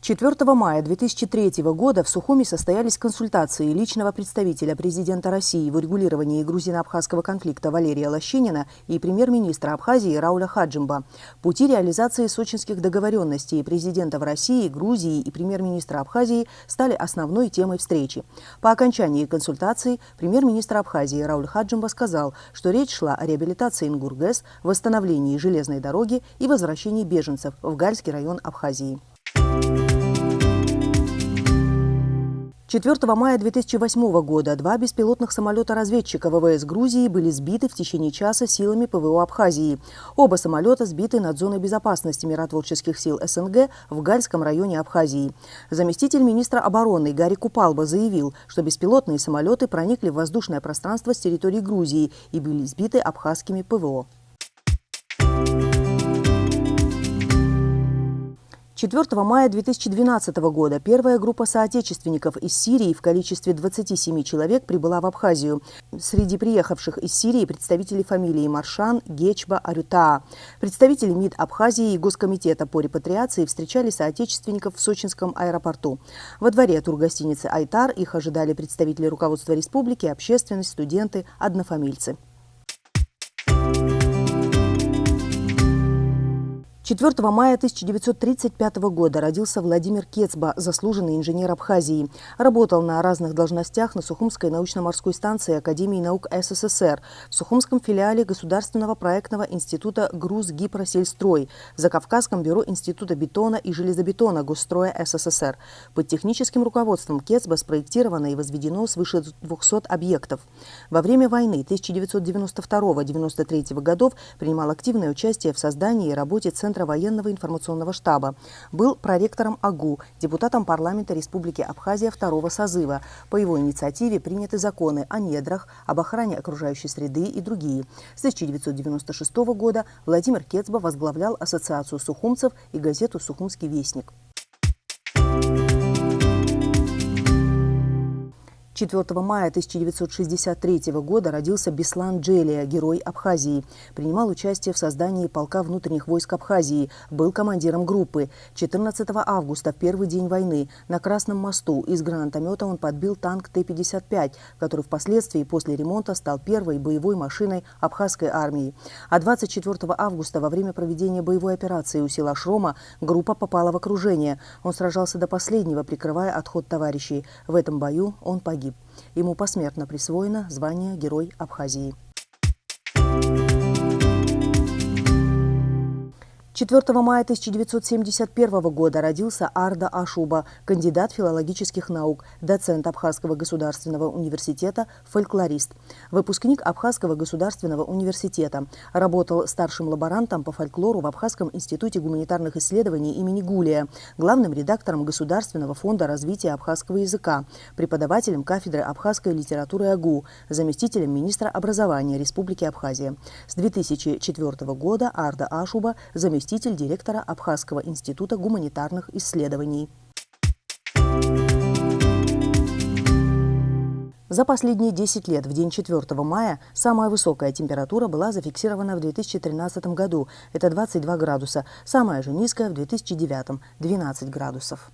4 мая 2003 года в Сухуми состоялись консультации личного представителя президента России в урегулировании грузино-абхазского конфликта Валерия Лощинина и премьер-министра Абхазии Рауля Хаджимба. Пути реализации сочинских договоренностей президентов России, Грузии и премьер-министра Абхазии стали основной темой встречи. По окончании консультаций премьер-министр Абхазии Рауль Хаджимба сказал, что речь шла о реабилитации Ингургэс, восстановлении железной дороги и возвращении беженцев в Гальский район Абхазии. 4 мая 2008 года два беспилотных самолета-разведчика ВВС Грузии были сбиты в течение часа силами ПВО Абхазии. Оба самолета сбиты над зоной безопасности миротворческих сил СНГ в Гальском районе Абхазии. Заместитель министра обороны Гарри Купалба заявил, что беспилотные самолеты проникли в воздушное пространство с территории Грузии и были сбиты абхазскими ПВО. 4 мая 2012 года первая группа соотечественников из Сирии в количестве 27 человек прибыла в Абхазию. Среди приехавших из Сирии представители фамилии Маршан, Гечба, Арютаа. Представители МИД Абхазии и Госкомитета по репатриации встречали соотечественников в сочинском аэропорту. Во дворе тургостиницы «Айтар» их ожидали представители руководства республики, общественность, студенты, однофамильцы. 4 мая 1935 года родился Владимир Кецба, заслуженный инженер Абхазии. Работал на разных должностях на Сухумской научно-морской станции Академии наук СССР, в Сухумском филиале Государственного проектного института Грузгипросельстрой, в Закавказском бюро Института бетона и железобетона Госстроя СССР. Под техническим руководством Кецба спроектировано и возведено свыше 200 объектов. Во время войны 1992-1993 годов принимал активное участие в создании и работе Центра военного информационного штаба. Был проректором АГУ, депутатом парламента Республики Абхазия второго созыва. По его инициативе приняты законы о недрах, об охране окружающей среды и другие. С 1996 года Владимир Кецба возглавлял Ассоциацию сухумцев и газету «Сухумский вестник». 4 мая 1963 года родился Беслан Джелия, герой Абхазии. Принимал участие в создании полка внутренних войск Абхазии, был командиром группы. 14 августа, в первый день войны, на Красном мосту из гранатомета он подбил танк Т-55, который впоследствии после ремонта стал первой боевой машиной абхазской армии. А 24 августа во время проведения боевой операции у села Шрома группа попала в окружение. Он сражался до последнего, прикрывая отход товарищей. В этом бою он погиб. Ему посмертно присвоено звание Герой Абхазии. 4 мая 1971 года родился Арда Ашуба, кандидат филологических наук, доцент Абхазского государственного университета, фольклорист, выпускник Абхазского государственного университета. Работал старшим лаборантом по фольклору в Абхазском институте гуманитарных исследований имени Гулия, главным редактором Государственного фонда развития абхазского языка, преподавателем кафедры абхазской литературы АГУ, заместителем министра образования Республики Абхазия. С 2004 года Арда Ашуба – заместитель директора Абхазского института гуманитарных исследований. За последние 10 лет в день 4 мая самая высокая температура была зафиксирована в 2013 году. Это 22 градуса. Самая же низкая в 2009 – 12 градусов.